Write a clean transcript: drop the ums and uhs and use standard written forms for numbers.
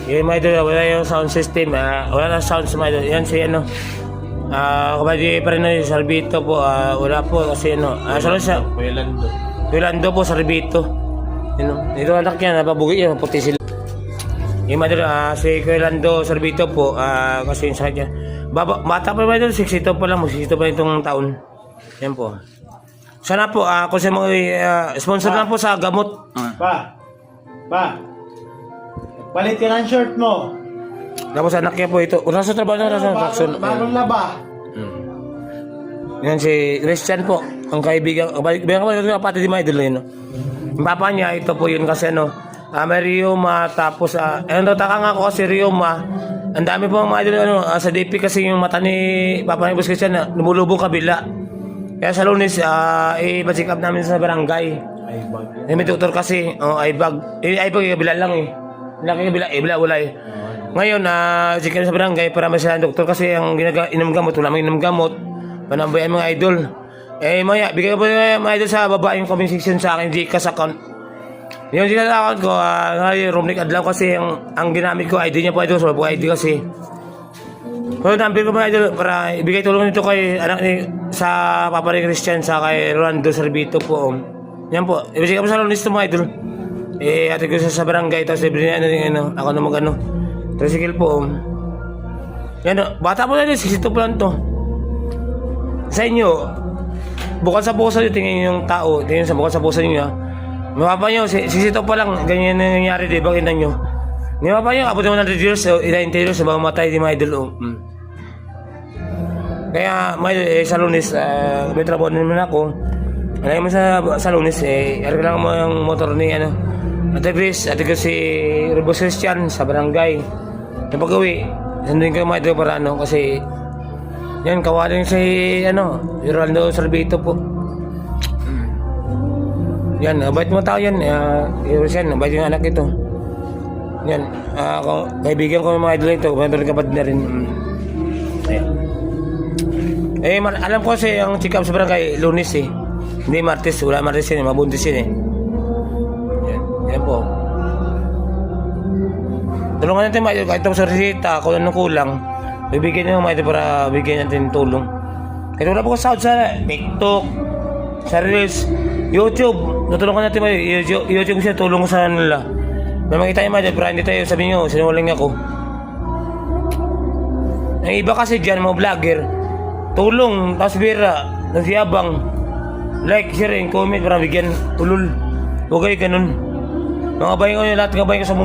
Yung mga idol, wala yung sound system. Wala na sound sa mga idol. Yan si ano. Kabady pa rin yung Sarbito po. Wala po kasi ano. Saan siya? Kuylando po, Sarbito. Ito anak niya, napabugi yan. Puti sila. Yung mga idol, si Kuylando, Sarbito po. Kasi yung sakit niya. Bata pa mga idol, 62 pa lang. 62 pa itong taon. Yan po. Sana po, kung siya mga sponsor lang po sa gamot. Pa! Palit ka ng shirt mo. Tapos anak niya po ito. Nasa trabaho na, nasa faction. Bagong laba. Yan si Christian po. Ang kaibigan. Kaibigan ko pa pati di mga idol yun. Yung papa niya, ito po yun kasi ano. May Rioma. Tapos, taka nga ako kasi Rioma. Ang dami po mga idol. Sa DP kasi yung mata ni Papa ni Boss Christian na lumulubong kabila. Kaya sa Lunes, i-check up namin sa barangay. May doktor kasi. Aibag. Aibag yung kabila lang eh. Laki kabila wala eh. Ngayon, check up sa barangay para masya doktor kasi ang inom gamot. Wala mang inom gamot. Panambayan mga idol. Maya, bigay ko po mga idol sa baba yung comment section sa akin. Gcash account. Yung sinasakot ko, Romnick Adlaw kasi ang ginamit ko, ID niya po ito, so po ID kasi. So, number ko mga idol para ibigay tulong nito kay anak ni sa Papa ni Christian sa kay Rolando Sarbito po. Yan po, ibigay ko sa Lunis ito mga idol. Ate ko sa barangay, tapos libre niya ako na mag-ano. Tricycle po. Yan bata po na ito, 62 pa lang to. Sa inyo, bukal sa puso nyo, tingin yung tao, tingin sa bukal sa puso nyo mapapa nyo, sisito pa lang, ganyan na nangyari, di ba, kinan nyo. Mapapa nyo, abot naman 100 years, 90 years, ba matay di mga idol. Kaya, mga idol, sa Lunes, may trabaho naman ako. Alay mo sa Lunes, ari lang mo yung motor ni, Ate Chris, ate ko si Rubos Christian sa barangay. Yung pag-uwi, sandun ko mga idol para kasi, yan, kawalan si, Rolando Sarbito po. Yan, bait mo tao yan. Yan, bait yung anak ito. Yan, kaibigan ko yung mga idol ito. May kapatid na rin. Alam ko kasi ang check up sa barangay Lunes eh. Hindi Martes, wala Martes yun, mabuntis yun eh. Yan po. Tulungan natin mga idol, kahit ito sa resita, kung anong kulang. Bibigyan nyo mga idol para bigyan natin tulong. Kahit wala po ko sa TikTok, sa Reels, YouTube, natulungan natin mga YouTube siya, tulong ko sa nila. May makita yung mga para hindi tayo sabi nyo, sinungaling ako. Ang iba kasi dyan, mga vlogger, tulong, tapos bira, nagsiyabang, like, share, and comment, para bigyan, ulul. Huwag kayo ganun. Mga kabayan ko yun, lahat ng kabayan ko sa